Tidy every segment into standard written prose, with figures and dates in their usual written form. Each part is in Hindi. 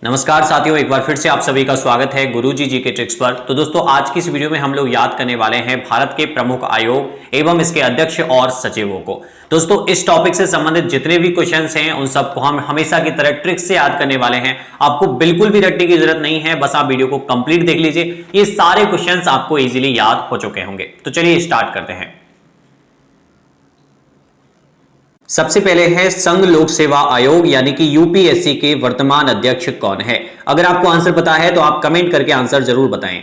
नमस्कार साथियों, एक बार फिर से आप सभी का स्वागत है गुरुजी जी के ट्रिक्स पर। तो दोस्तों, आज की इस वीडियो में हम लोग याद करने वाले हैं भारत के प्रमुख आयोग एवं इसके अध्यक्ष और सचिवों को। दोस्तों, इस टॉपिक से संबंधित जितने भी क्वेश्चंस हैं उन सबको हम हमेशा की तरह ट्रिक्स से याद करने वाले हैं। आपको बिल्कुल भी रटने की जरूरत नहीं है, बस आप वीडियो को कंप्लीट देख लीजिए। ये सारे क्वेश्चंस आपको इजीली याद हो चुके होंगे। तो चलिए स्टार्ट करते हैं। सबसे पहले है संघ लोक सेवा आयोग यानी कि यूपीएससी के वर्तमान अध्यक्ष कौन है। अगर आपको आंसर पता है तो आप कमेंट करके आंसर जरूर बताएं।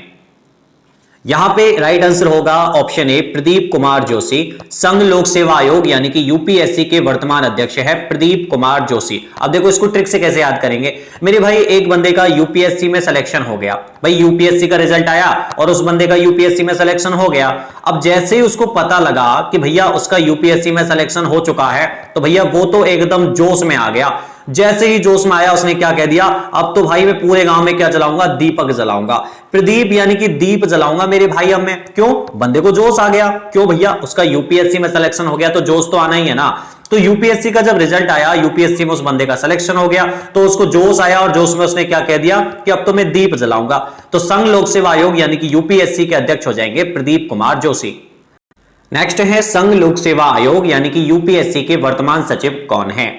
यहां पे राइट आंसर होगा ऑप्शन ए, प्रदीप कुमार जोशी। संघ लोक सेवा आयोग यानी कि यूपीएससी के वर्तमान अध्यक्ष है प्रदीप कुमार जोशी। अब देखो इसको ट्रिक से कैसे याद करेंगे। मेरे भाई, एक बंदे का यूपीएससी में सिलेक्शन हो गया, भाई यूपीएससी का रिजल्ट आया और उस बंदे का यूपीएससी में सिलेक्शन हो गया। अब जैसे ही उसको पता लगा कि भैया उसका यूपीएससी में सिलेक्शन हो चुका है, तो भैया वो तो एकदम जोश में आ गया। जैसे ही जोश में आया उसने क्या कह दिया, अब तो भाई मैं पूरे गांव में क्या जलाऊंगा, दीपक जलाऊंगा, प्रदीप यानी कि दीप जलाऊंगा मेरे भाई। अब मैं क्यों, बंदे को जोश आ गया। क्यों भैया, उसका यूपीएससी में सिलेक्शन हो गया तो जोश तो आना ही है ना। तो यूपीएससी का जब रिजल्ट आया, यूपीएससी में उस बंदे का सिलेक्शन हो गया, तो उसको जोश आया और जोश में उसने क्या कह दिया कि अब तो मैं दीप जलाऊंगा। तो संघ लोक सेवा आयोग यानी कि यूपीएससी के अध्यक्ष हो जाएंगे प्रदीप कुमार जोशी। नेक्स्ट है संघ लोक सेवा आयोग यानी कि यूपीएससी के वर्तमान सचिव कौन है।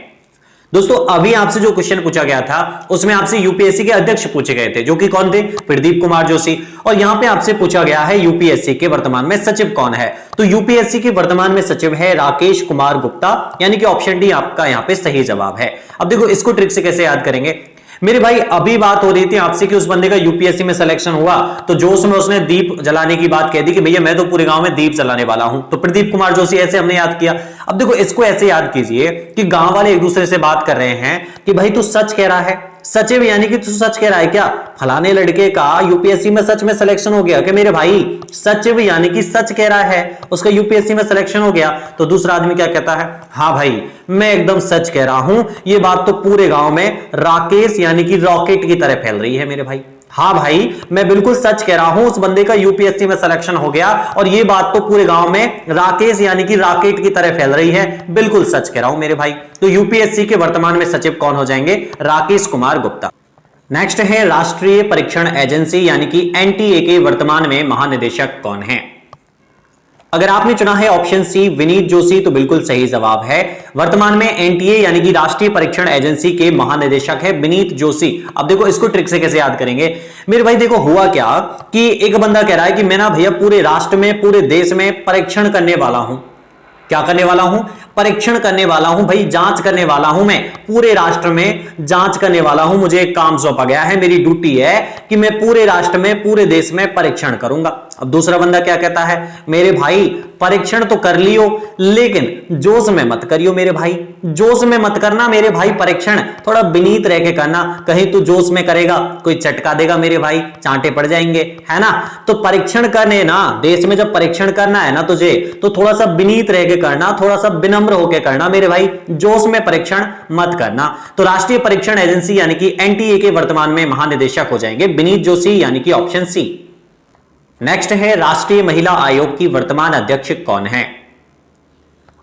दोस्तों, अभी आपसे जो क्वेश्चन पूछा गया था उसमें आपसे यूपीएससी के अध्यक्ष पूछे गए थे, जो कि कौन थे, प्रदीप कुमार जोशी। और यहां पे आपसे पूछा गया है यूपीएससी के वर्तमान में सचिव कौन है। तो यूपीएससी के वर्तमान में सचिव है राकेश कुमार गुप्ता, यानी कि ऑप्शन डी आपका यहां पे सही जवाब है। अब देखो इसको ट्रिक से कैसे याद करेंगे। मेरे भाई, अभी बात हो रही थी आपसे कि उस बंदे का यूपीएससी में सिलेक्शन हुआ, तो जोश में उसने दीप जलाने की बात कह दी कि भैया मैं तो पूरे गांव में दीप जलाने वाला हूं। तो प्रदीप कुमार जोशी ऐसे हमने याद किया। अब देखो इसको ऐसे याद कीजिए कि गांव वाले एक दूसरे से बात कर रहे हैं कि भाई तू सच कह रहा है, सचिव यानी कि तू सच कह रहा है क्या, फलाने लड़के का यूपीएससी में सच में सिलेक्शन हो गया क्या मेरे भाई। सचिव यानी कि सच कह रहा है, उसका यूपीएससी में सिलेक्शन हो गया। तो दूसरा आदमी क्या कहता है, हाँ भाई मैं एकदम सच कह रहा हूं, ये बात तो पूरे गांव में राकेश यानी कि रॉकेट की तरह फैल रही है मेरे भाई। हाँ भाई, मैं बिल्कुल सच कह रहा हूं, उस बंदे का यूपीएससी में सिलेक्शन हो गया और ये बात तो पूरे गांव में राकेश यानी कि रॉकेट की तरह फैल रही है। बिल्कुल सच कह रहा हूं मेरे भाई। तो यूपीएससी के वर्तमान में सचिव कौन हो जाएंगे, राकेश कुमार गुप्ता। नेक्स्ट है राष्ट्रीय परीक्षण एजेंसी यानी कि एनटीए के वर्तमान में महानिदेशक कौन है। अगर आपने चुना है ऑप्शन सी विनीत जोशी, तो बिल्कुल सही जवाब है। वर्तमान में एनटीए यानी कि राष्ट्रीय परीक्षण एजेंसी के महानिदेशक है विनीत जोशी। अब देखो इसको ट्रिक से कैसे याद करेंगे। मेरे भाई देखो हुआ क्या कि एक बंदा कह रहा है कि मैं ना भैया पूरे राष्ट्र में, पूरे देश में परीक्षण करने वाला हूं। क्या करने वाला हूं, परीक्षण करने वाला हूं भाई, जांच करने वाला हूं। मैं पूरे राष्ट्र में जांच करने वाला हूं, मुझे एक काम सौंपा गया है, मेरी ड्यूटी है कि मैं पूरे राष्ट्र में, पूरे देश में परीक्षण करूंगा। अब दूसरा बंदा क्या कहता है, मेरे भाई परीक्षण तो कर लियो लेकिन जोश में मत करियो मेरे भाई, जोश में मत करना मेरे भाई, परीक्षण थोड़ा विनीत रह के करना, कहीं तू जोश में करेगा कोई चटका देगा मेरे भाई, चांटे पड़ जाएंगे, है ना। तो परीक्षण करने ना, देश में जब परीक्षण करना है ना तुझे, तो थोड़ा सा विनीत रह के करना, थोड़ा सा विनम्र होकर करना मेरे भाई, जोश में परीक्षण मत करना। तो राष्ट्रीय परीक्षण एजेंसी यानी कि एनटीए के वर्तमान में महानिदेशक हो जाएंगे विनीत जोशी यानी कि ऑप्शन सी। नेक्स्ट है राष्ट्रीय महिला आयोग की वर्तमान अध्यक्ष कौन है।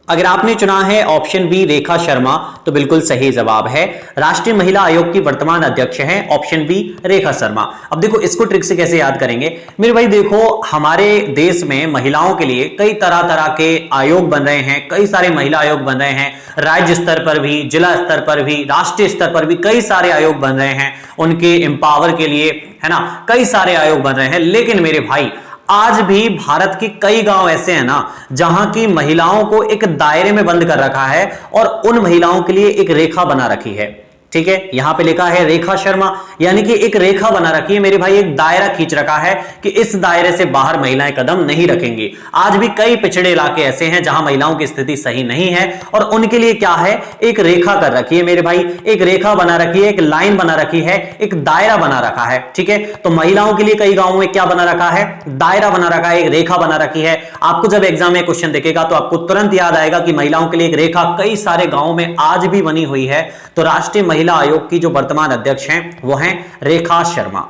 अगर आपने चुना है ऑप्शन बी रेखा शर्मा, तो बिल्कुल सही जवाब है। राष्ट्रीय महिला आयोग की वर्तमान अध्यक्ष है ऑप्शन बी रेखा शर्मा। अब देखो इसको ट्रिक से कैसे याद करेंगे। मेरे भाई देखो, हमारे देश में महिलाओं के लिए कई तरह तरह के आयोग बन रहे हैं, कई सारे महिला आयोग बन रहे हैं। राज्य स्तर पर भी, जिला स्तर पर भी, राष्ट्रीय स्तर पर भी कई सारे आयोग बन रहे हैं उनके एम्पावर के लिए, है ना। कई सारे आयोग बन रहे हैं, लेकिन मेरे भाई आज भी भारत के कई गांव ऐसे हैं ना जहां की महिलाओं को एक दायरे में बंद कर रखा है और उन महिलाओं के लिए एक रेखा बना रखी है। ठीक है, यहां पे लिखा है रेखा शर्मा, यानी कि एक रेखा बना रखी है मेरे भाई, एक दायरा खींच रखा है कि इस दायरे से बाहर महिलाएं कदम नहीं रखेंगी। आज भी कई पिछड़े इलाके ऐसे हैं जहां महिलाओं की स्थिति सही नहीं है और उनके लिए क्या है, एक रेखा कर रखी है मेरे भाई, एक रेखा बना रखी है, एक लाइन बना रखी है, एक दायरा बना रखा है। ठीक है, तो महिलाओं के लिए कई गांवों में क्या बना रखा है, दायरा बना रखा है, एक रेखा बना रखी है। आपको जब एग्जाम में क्वेश्चन दिखेगा तो आपको तुरंत याद आएगा कि महिलाओं के लिए एक रेखा कई सारे गांवों में आज भी बनी हुई है। तो राष्ट्रीय महिला आयोग की जो वर्तमान अध्यक्ष हैं वो हैं रेखा शर्मा।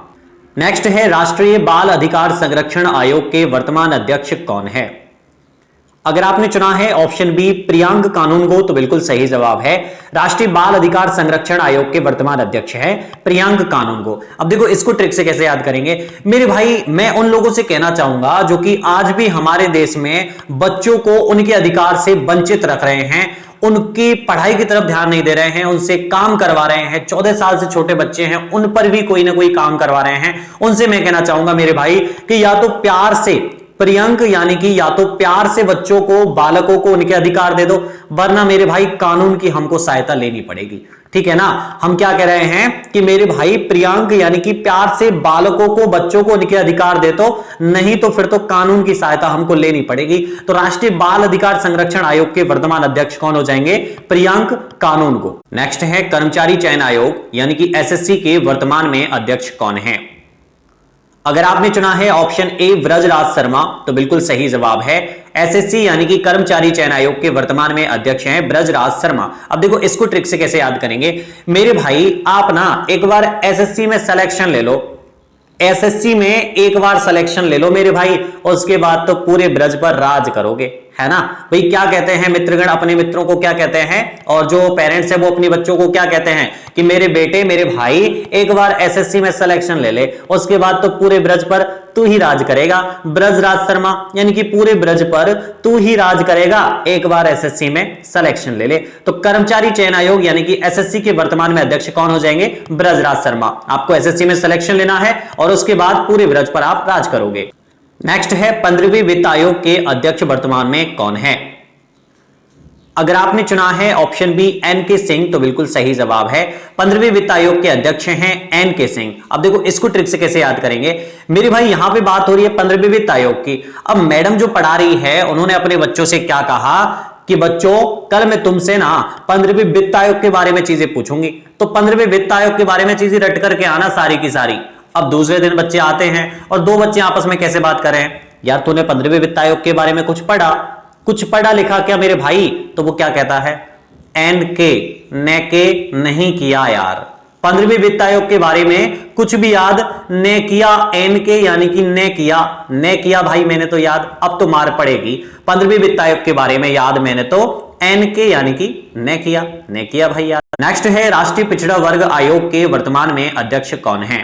नेक्स्ट है राष्ट्रीय बाल अधिकार संरक्षण आयोग के वर्तमान अध्यक्ष कौन है। अगर आपने चुना है ऑप्शन बी प्रियांक कानून को, तो बिल्कुल सही जवाब है राष्ट्रीय बाल अधिकार संरक्षण आयोग के वर्तमान अध्यक्ष हैं प्रियांक कानून को। अब देखो इसको ट्रिक से कैसे याद करेंगे मेरे भाई, मैं उन लोगों से कहना चाहूंगा जो कि आज भी हमारे देश में बच्चों को उनके अधिकार से वंचित रख रहे हैं, उनकी पढ़ाई की तरफ ध्यान नहीं दे रहे हैं, उनसे काम करवा रहे हैं, 14 साल से छोटे बच्चे हैं उन पर भी कोई ना कोई काम करवा रहे हैं, उनसे मैं कहना चाहूंगा मेरे भाई कि या तो प्यार से प्रियंक यानी कि या तो प्यार से बच्चों को, बालकों को उनके अधिकार दे दो, वरना मेरे भाई कानून की हमको सहायता लेनी पड़ेगी। ठीक है ना, हम क्या कह रहे हैं कि मेरे भाई प्रियंक यानी कि प्यार से बालकों को, बच्चों को उनके अधिकार दे दो, नहीं तो फिर तो कानून की सहायता हमको लेनी पड़ेगी। तो राष्ट्रीय बाल अधिकार संरक्षण आयोग के वर्तमान अध्यक्ष कौन हो जाएंगे? प्रियंक कानून को। नेक्स्ट है कर्मचारी चयन आयोग यानी कि एसएससी के वर्तमान में अध्यक्ष कौन है? अगर आपने चुना है ऑप्शन ए ब्रजराज शर्मा, तो बिल्कुल सही जवाब है एसएससी यानी कि कर्मचारी चयन आयोग के वर्तमान में अध्यक्ष हैं ब्रजराज शर्मा। अब देखो इसको ट्रिक से कैसे याद करेंगे मेरे भाई, आप ना एक बार एसएससी में सिलेक्शन ले लो, एसएससी में एक बार सिलेक्शन ले लो मेरे भाई, और उसके बाद तो पूरे ब्रज पर राज करोगे, है ना भाई। क्या कहते हैं मित्रगण अपने मित्रों को क्या कहते हैं, और जो पेरेंट्स है वो अपने बच्चों को क्या कहते हैं कि मेरे बेटे, मेरे भाई एक बार एसएससी में सिलेक्शन ले ले, उसके बाद तो पूरे ब्रज पर तू ही राज करेगा। ब्रजराज शर्मा यानी कि पूरे ब्रज पर तू ही राज करेगा, एक बार एसएससी में सिलेक्शन ले ले। तो कर्मचारी चयन आयोग यानी कि एसएससी के वर्तमान में अध्यक्ष कौन हो जाएंगे? ब्रजराज शर्मा। आपको एसएससी में सिलेक्शन लेना है और उसके बाद पूरे ब्रज पर आप राज करोगे। नेक्स्ट है 15वीं वित्त आयोग के अध्यक्ष वर्तमान में कौन है? अगर आपने चुना है ऑप्शन बी एन के सिंह, तो बिल्कुल सही जवाब है 15वीं वित्त आयोग के अध्यक्ष हैं एन के सिंह। अब देखो इसको ट्रिक से कैसे याद करेंगे मेरे भाई, यहां पे बात हो रही है 15वीं वित्त आयोग की। अब मैडम जो पढ़ा रही है उन्होंने अपने बच्चों से क्या कहा कि बच्चों कल मैं तुमसे ना 15वीं वित्त आयोग के बारे में चीजें पूछूंगी, तो 15वीं वित्त आयोग के बारे में चीजें रट करके आना सारी की सारी। अब दूसरे दिन बच्चे आते हैं और दो बच्चे आपस में कैसे बात कर रहे हैं, यार तूने 15वीं वित्त आयोग के बारे में कुछ पढ़ा लिखा क्या मेरे भाई? तो वो क्या कहता है, एन के ने के नहीं किया यार, 15वीं वित्त आयोग के बारे में कुछ भी याद ने किया, एन के यानी कि ने किया भाई मैंने तो याद, अब तो मार पड़ेगी। 15वीं वित्त आयोग के बारे में याद मैंने तो एन के यानी कि ने किया भाई याद। नेक्स्ट है राष्ट्रीय पिछड़ा वर्ग आयोग के वर्तमान में अध्यक्ष कौन है?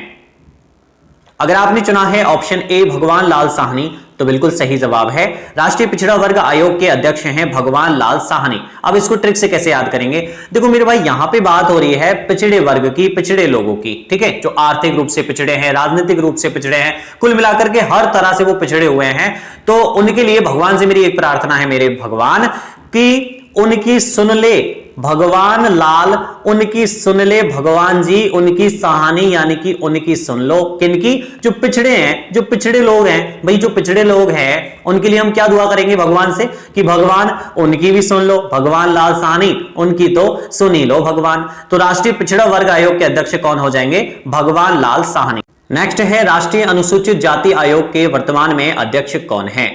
अगर आपने चुना है ऑप्शन ए भगवान लाल साहनी, तो बिल्कुल सही जवाब है राष्ट्रीय पिछड़ा वर्ग आयोग के अध्यक्ष हैं भगवान लाल साहनी। अब इसको ट्रिक से कैसे याद करेंगे? देखो मेरे भाई यहां पे बात हो रही है पिछड़े वर्ग की, पिछड़े लोगों की, ठीक है, जो आर्थिक रूप से पिछड़े हैं, राजनीतिक रूप से पिछड़े हैं, कुल मिलाकर के हर तरह से वो पिछड़े हुए हैं। तो उनके लिए भगवान से मेरी एक प्रार्थना है मेरे भगवान कि उनकी सुन ले भगवान लाल, उनकी सुन ले भगवान जी, उनकी सहानी यानी कि उनकी सुन लो। किनकी? जो पिछड़े हैं, जो पिछड़े लोग हैं भाई, जो पिछड़े लोग हैं उनके लिए हम क्या दुआ करेंगे भगवान से कि भगवान उनकी भी सुन लो, भगवान लाल साहनी उनकी तो सुन ही लो भगवान। तो राष्ट्रीय पिछड़ा वर्ग आयोग के अध्यक्ष कौन हो जाएंगे? भगवान लाल साहनी। नेक्स्ट है राष्ट्रीय अनुसूचित जाति आयोग के वर्तमान में अध्यक्ष कौन है?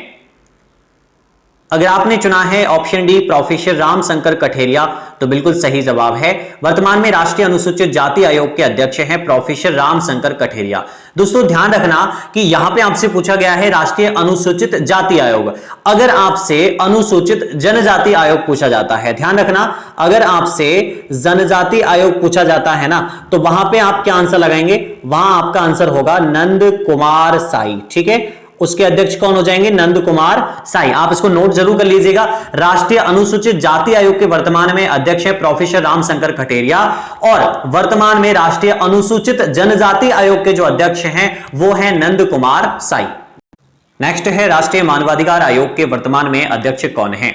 अगर आपने चुना है option D professor Ramshankar Katheria, तो बिल्कुल सही जवाब है वर्तमान में राष्ट्रीय अनुसूचित जाति आयोग के अध्यक्ष हैं प्रोफेसर रामशंकर कठेरिया। दोस्तों ध्यान रखना कि यहां पे आपसे पूछा गया है राष्ट्रीय अनुसूचित जाति आयोग। अगर आपसे अनुसूचित जनजाति आयोग पूछा जाता है, ध्यान रखना, अगर आपसे जनजाति आयोग पूछा जाता है ना, तो वहां पे आप क्या आंसर लगाएंगे? वहां आपका आंसर होगा नंद कुमार साई। ठीक है, उसके अध्यक्ष कौन हो जाएंगे? नंद कुमार साई। आप इसको नोट जरूर कर लीजिएगा। राष्ट्रीय अनुसूचित जाति आयोग के वर्तमान में अध्यक्ष है प्रोफेसर रामशंकर कठेरिया, और वर्तमान में राष्ट्रीय अनुसूचित जनजाति आयोग के जो अध्यक्ष हैं वो है नंद कुमार साई। नेक्स्ट है राष्ट्रीय मानवाधिकार आयोग के वर्तमान में अध्यक्ष कौन है?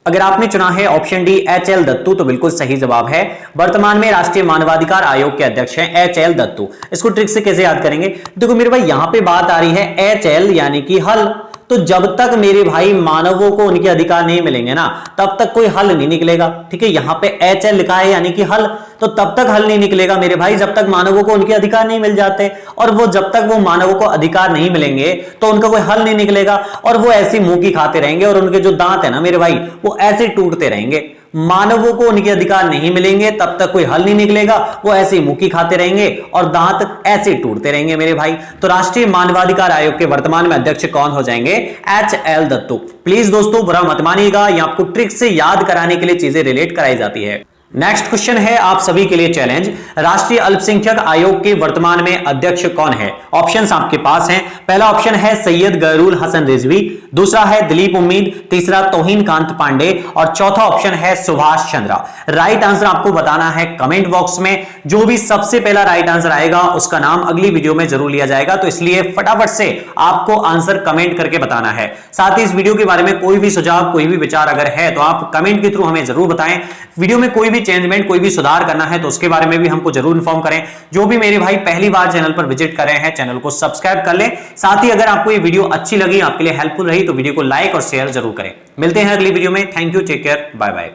अगर आपने चुना है ऑप्शन डी एच.एल. दत्तू, तो बिल्कुल सही जवाब है वर्तमान में राष्ट्रीय मानवाधिकार आयोग के अध्यक्ष हैं एच.एल. दत्तू। इसको ट्रिक से कैसे याद करेंगे? देखो मेरे भाई यहां पे बात आ रही है एच.एल. यानी कि हल, तो जब तक मेरे भाई मानवों को उनके अधिकार नहीं मिलेंगे ना, तब तक कोई हल नहीं निकलेगा। ठीक है, यहां पे एच.एल. लिखा है यानी कि हल, तो तब तक हल नहीं निकलेगा मेरे भाई जब तक मानवों को उनके अधिकार नहीं मिल जाते, और वो जब तक वो मानवों को अधिकार नहीं मिलेंगे तो उनका कोई हल नहीं निकलेगा, और वो ऐसी मुंह की खाते रहेंगे और उनके जो दांत है ना मेरे भाई वो ऐसे टूटते रहेंगे। मानवों को उनके अधिकार नहीं मिलेंगे तब तक कोई हल नहीं निकलेगा, वो ऐसे ही मुंह खाते रहेंगे और दांत ऐसे टूटते रहेंगे मेरे भाई। तो राष्ट्रीय मानवाधिकार आयोग के वर्तमान में अध्यक्ष कौन हो जाएंगे? HL दत्तू। प्लीज दोस्तों बुरा मत मानिएगा, ये आपको ट्रिक से याद कराने के लिए चीजें रिलेट कराई जाती है। नेक्स्ट क्वेश्चन है आप सभी के लिए चैलेंज, राष्ट्रीय अल्पसंख्यक आयोग के वर्तमान में अध्यक्ष कौन है? ऑप्शंस आपके पास हैं। पहला ऑप्शन है सैयद गहरूल हसन रिजवी, दूसरा है दिलीप उम्मीद, तीसरा तौहीन कांत पांडे और चौथा ऑप्शन है सुभाष चंद्रा। राइट आंसर आपको बताना है कमेंट बॉक्स में। जो भी सबसे पहला राइट आंसर आएगा उसका नाम अगली वीडियो में जरूर लिया जाएगा, तो इसलिए फटाफट से आपको आंसर कमेंट करके बताना है। साथ ही इस वीडियो के बारे में कोई भी सुझाव कोई भी विचार अगर है तो आप कमेंट के थ्रू हमें जरूर बताएं। वीडियो में कोई भी चेंजमेंट कोई भी सुधार करना है तो उसके बारे में भी हमको जरूर इन्फॉर्म करें। जो भी मेरे भाई पहली बार चैनल पर विजिट कर रहे हैं चैनल को सब्सक्राइब कर लें। साथ ही अगर आपको ये वीडियो अच्छी लगी, आपके लिए हेल्पफुल रही तो वीडियो को लाइक और शेयर जरूर करें। मिलते हैं अगली वीडियो में। Thank you, take care, bye bye.